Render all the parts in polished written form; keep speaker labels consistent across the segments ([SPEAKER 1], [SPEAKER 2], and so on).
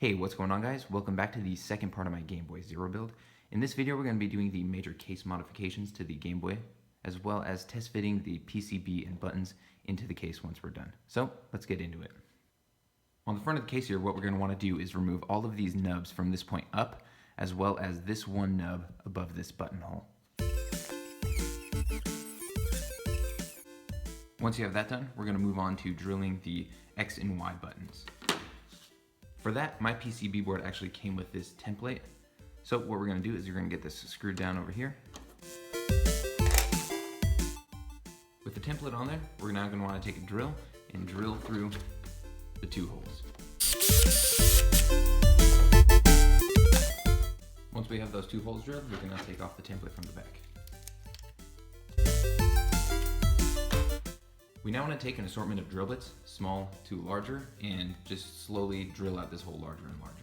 [SPEAKER 1] Hey, what's going on guys? Welcome back to the second part of my Game Boy Zero build. In this video we're going to be doing the major case modifications to the Game Boy, as well as test fitting the PCB and buttons into the case once we're done. So let's get into it. On the front of the case here, what we're going to want to do is remove all of these nubs from this point up, as well as this one nub above this buttonhole. Once you have that done, we're going to move on to drilling the X and Y buttons. For that, my PCB board actually came with this template. So what we're gonna do is you're gonna get this screwed down over here. With the template on there, we're now gonna wanna take a drill and drill through the two holes. Once we have those two holes drilled, we're gonna take off the template from the back. We now want to take an assortment of drill bits, small to larger, and just slowly drill out this hole larger and larger.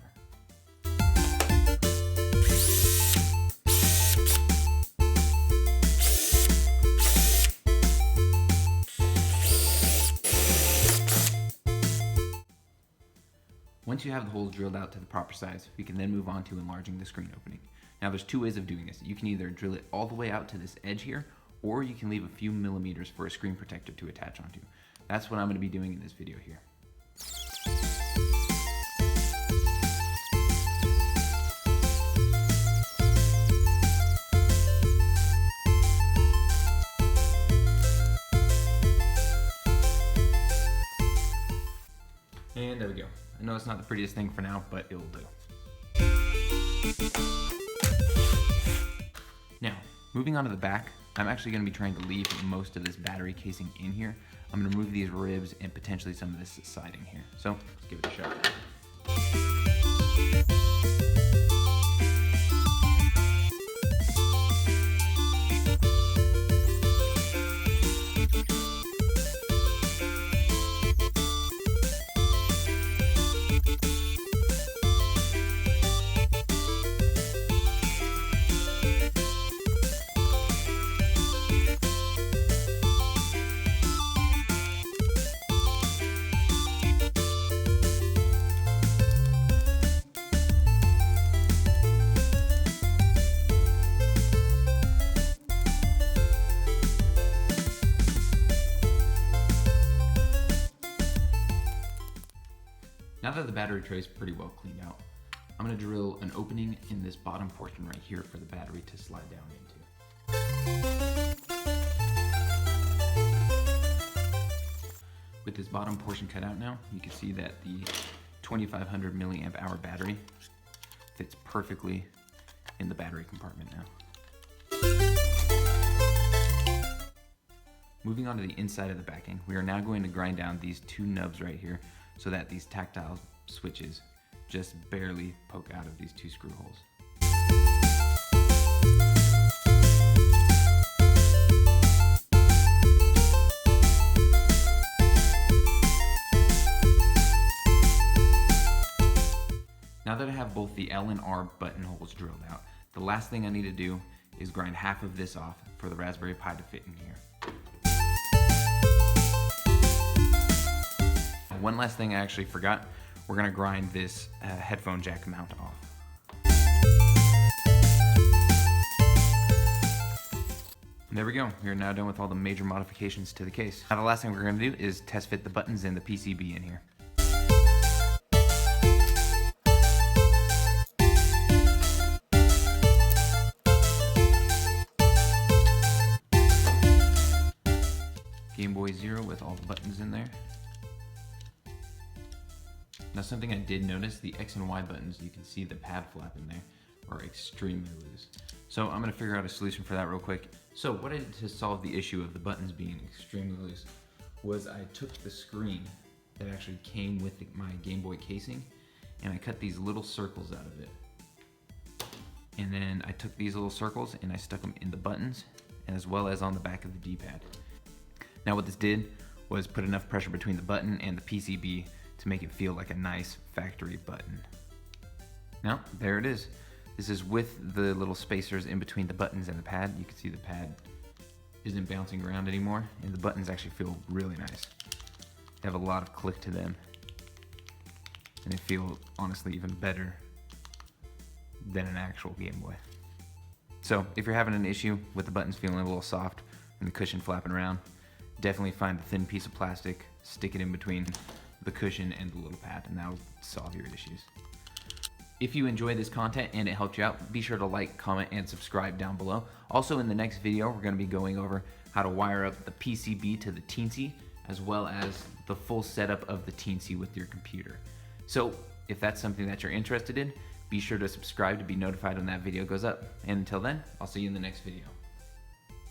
[SPEAKER 1] Once you have the holes drilled out to the proper size, we can then move on to enlarging the screen opening. Now there's two ways of doing this. You can either drill it all the way out to this edge here, or you can leave a few millimeters for a screen protector to attach onto. That's what I'm going to be doing in this video here. And there we go. I know it's not the prettiest thing for now, but it'll do. Now, moving on to the back, I'm actually going to be trying to leave most of this battery casing in here. I'm going to remove these ribs and potentially some of this siding here. So let's give it a shot. Now that the battery tray is pretty well cleaned out, I'm going to drill an opening in this bottom portion right here for the battery to slide down into. With this bottom portion cut out now, you can see that the 2500 milliamp hour battery fits perfectly in the battery compartment now. Moving on to the inside of the backing, we are now going to grind down these two nubs right here so that these tactile switches just barely poke out of these two screw holes. Now that I have both the L and R buttonholes drilled out, the last thing I need to do is grind half of this off for the Raspberry Pi to fit in here. One last thing I actually forgot, we're gonna grind this headphone jack mount off. And there we go, we're now done with all the major modifications to the case. Now the last thing we're gonna do is test fit the buttons and the PCB in here. Game Boy Zero with all the buttons in there. Now something I did notice, the X and Y buttons, you can see the pad flap in there, are extremely loose. So I'm gonna figure out a solution for that real quick. So what I did to solve the issue of the buttons being extremely loose was I took the screen that actually came with my Game Boy casing and I cut these little circles out of it. And then I took these little circles and I stuck them in the buttons as well as on the back of the D-pad. Now what this did was put enough pressure between the button and the PCB to make it feel like a nice factory button. Now, there it is. This is with the little spacers in between the buttons and the pad. You can see the pad isn't bouncing around anymore, and the buttons actually feel really nice. They have a lot of click to them. and they feel honestly even better than an actual Game Boy. So if you're having an issue with the buttons feeling a little soft and the cushion flapping around, definitely find a thin piece of plastic, stick it in between the cushion and the little pad, and that'll solve your issues. If you enjoyed this content and it helped you out, be sure to like, comment, and subscribe down below. Also in the next video, we're gonna be going over how to wire up the PCB to the Teensy, as well as the full setup of the Teensy with your computer. So if that's something that you're interested in, be sure to subscribe to be notified when that video goes up. And until then, I'll see you in the next video.